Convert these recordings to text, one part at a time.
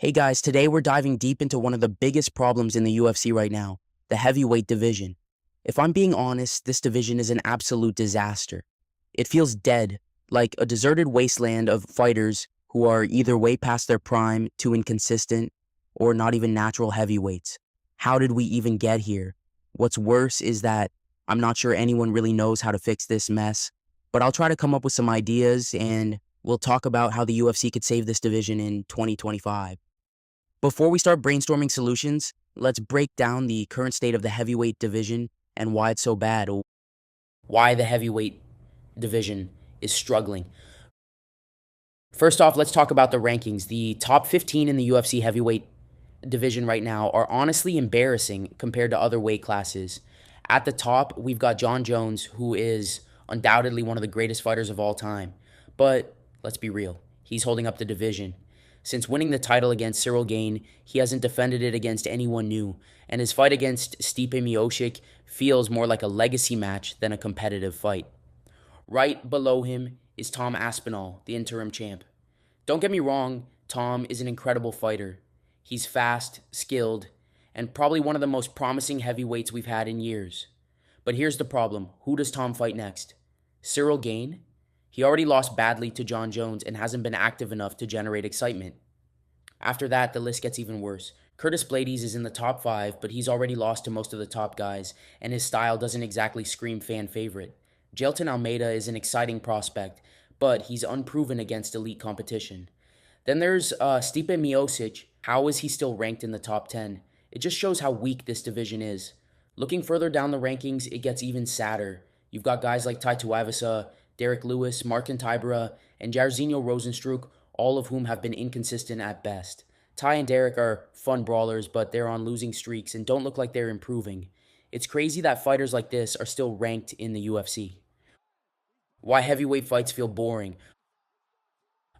Hey guys, today we're diving deep into one of the biggest problems in the UFC right now, the heavyweight division. If I'm being honest, this division is an absolute disaster. It feels dead, like a deserted wasteland of fighters who are either way past their prime, too inconsistent, or not even natural heavyweights. How did we even get here? What's worse is that I'm not sure anyone really knows how to fix this mess, but I'll try to come up with some ideas and we'll talk about how the UFC could save this division in 2025. Before we start brainstorming solutions, let's break down the current state of the heavyweight division and why it's so bad, or why the heavyweight division is struggling. First off, let's talk about the rankings. The top 15 in the UFC heavyweight division right now are honestly embarrassing compared to other weight classes. At the top, we've got Jon Jones, who is undoubtedly one of the greatest fighters of all time. But let's be real, he's holding up the division. Since winning the title against Cyril Gane, he hasn't defended it against anyone new, and his fight against Stipe Miocic feels more like a legacy match than a competitive fight. Right below him is Tom Aspinall, the interim champ. Don't get me wrong, Tom is an incredible fighter. He's fast, skilled, and probably one of the most promising heavyweights we've had in years. But here's the problem. Who does Tom fight next? Cyril Gane? He already lost badly to Jon Jones and hasn't been active enough to generate excitement. After that, the list gets even worse. Curtis Blades is in the top 5, but he's already lost to most of the top guys, and his style doesn't exactly scream fan favorite. Jailton Almeida is an exciting prospect, but he's unproven against elite competition. Then there's Stipe Miocic. How is he still ranked in the top 10? It just shows how weak this division is. Looking further down the rankings, it gets even sadder. You've got guys like Tai Tuivasa, Derek Lewis, Markin Tybura, and Jairzinho Rozenstruik, all of whom have been inconsistent at best. Ty and Derek are fun brawlers, but they're on losing streaks and don't look like they're improving. It's crazy that fighters like this are still ranked in the UFC. Why heavyweight fights feel boring.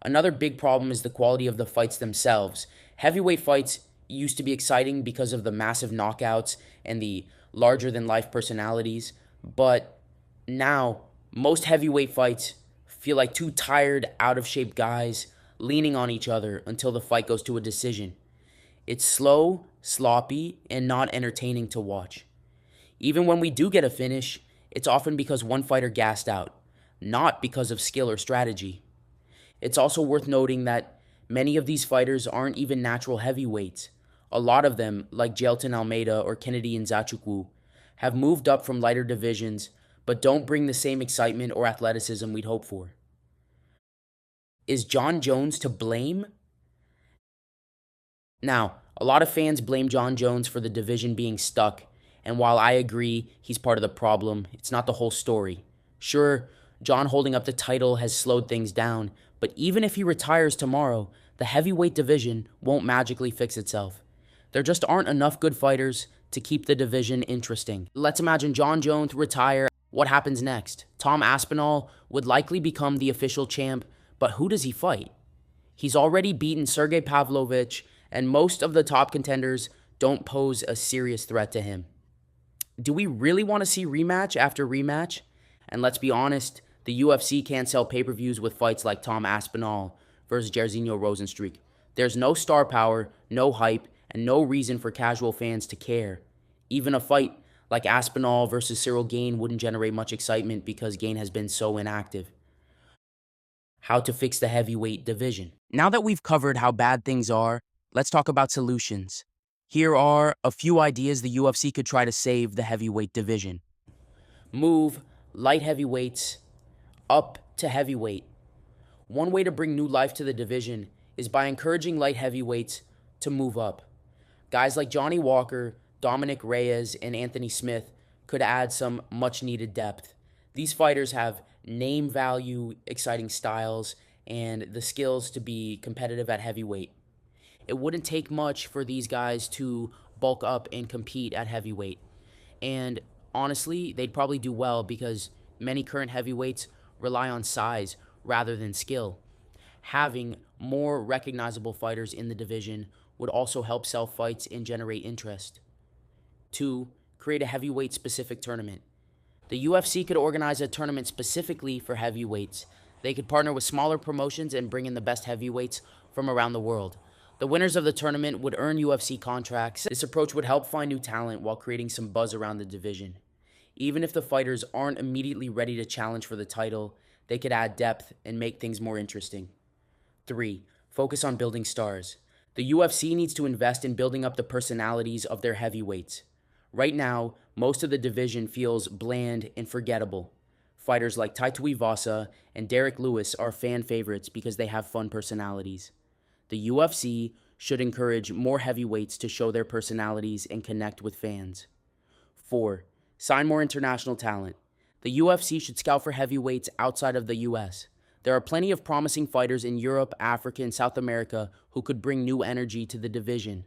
Another big problem is the quality of the fights themselves. Heavyweight fights used to be exciting because of the massive knockouts and the larger than life personalities, but now most heavyweight fights feel like two tired, out of shape guys leaning on each other until the fight goes to a decision. It's slow, sloppy, and not entertaining to watch. Even when we do get a finish, it's often because one fighter gassed out, not because of skill or strategy. It's also worth noting that many of these fighters aren't even natural heavyweights. A lot of them, like Jailton Almeida or Kennedy Nzechukwu, have moved up from lighter divisions but don't bring the same excitement or athleticism we'd hope for. Is Jon Jones to blame? Now, a lot of fans blame Jon Jones for the division being stuck, and while I agree he's part of the problem, it's not the whole story. Sure, Jon holding up the title has slowed things down, but even if he retires tomorrow, the heavyweight division won't magically fix itself. There just aren't enough good fighters to keep the division interesting. Let's imagine Jon Jones retire. What happens next? Tom Aspinall would likely become the official champ, but who does he fight? He's already beaten Sergey Pavlovich, and most of the top contenders don't pose a serious threat to him. Do we really want to see rematch after rematch? And let's be honest, the UFC can't sell pay-per-views with fights like Tom Aspinall versus Jairzinho Rozenstruik. There's no star power, no hype, and no reason for casual fans to care. Even a fight like Aspinall versus Cyril Gane wouldn't generate much excitement because Gane has been so inactive. How to fix the heavyweight division. Now that we've covered how bad things are, let's talk about solutions. Here are a few ideas the UFC could try to save the heavyweight division. Move light heavyweights up to heavyweight. One way to bring new life to the division is by encouraging light heavyweights to move up. Guys like Johnny Walker, Dominic Reyes, and Anthony Smith could add some much-needed depth. These fighters have name value, exciting styles, and the skills to be competitive at heavyweight. It wouldn't take much for these guys to bulk up and compete at heavyweight. And honestly, they'd probably do well because many current heavyweights rely on size rather than skill. Having more recognizable fighters in the division would also help sell fights and generate interest. 2. Create a heavyweight-specific tournament. The UFC could organize a tournament specifically for heavyweights. They could partner with smaller promotions and bring in the best heavyweights from around the world. The winners of the tournament would earn UFC contracts. This approach would help find new talent while creating some buzz around the division. Even if the fighters aren't immediately ready to challenge for the title, they could add depth and make things more interesting. 3. Focus on building stars. The UFC needs to invest in building up the personalities of their heavyweights. Right now, most of the division feels bland and forgettable. Fighters like Tai Tuivasa and Derek Lewis are fan favorites because they have fun personalities. The UFC should encourage more heavyweights to show their personalities and connect with fans. 4. Sign more international talent. The UFC should scout for heavyweights outside of the US. There are plenty of promising fighters in Europe, Africa, and South America who could bring new energy to the division.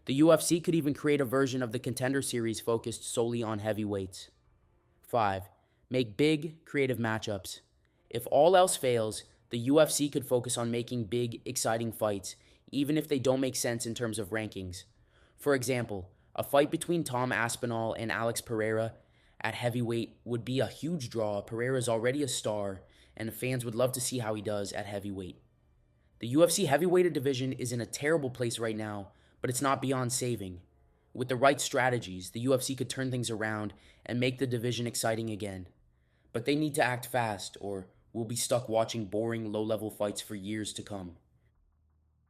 The UFC could even create a version of the Contender Series focused solely on heavyweights. 5. Make big, creative matchups. If all else fails, the UFC could focus on making big, exciting fights, even if they don't make sense in terms of rankings. For example, a fight between Tom Aspinall and Alex Pereira at heavyweight would be a huge draw. Pereira is already a star, and fans would love to see how he does at heavyweight. The UFC heavyweight division is in a terrible place right now, but it's not beyond saving. With the right strategies, the UFC could turn things around and make the division exciting again. But they need to act fast, or we'll be stuck watching boring, low-level fights for years to come.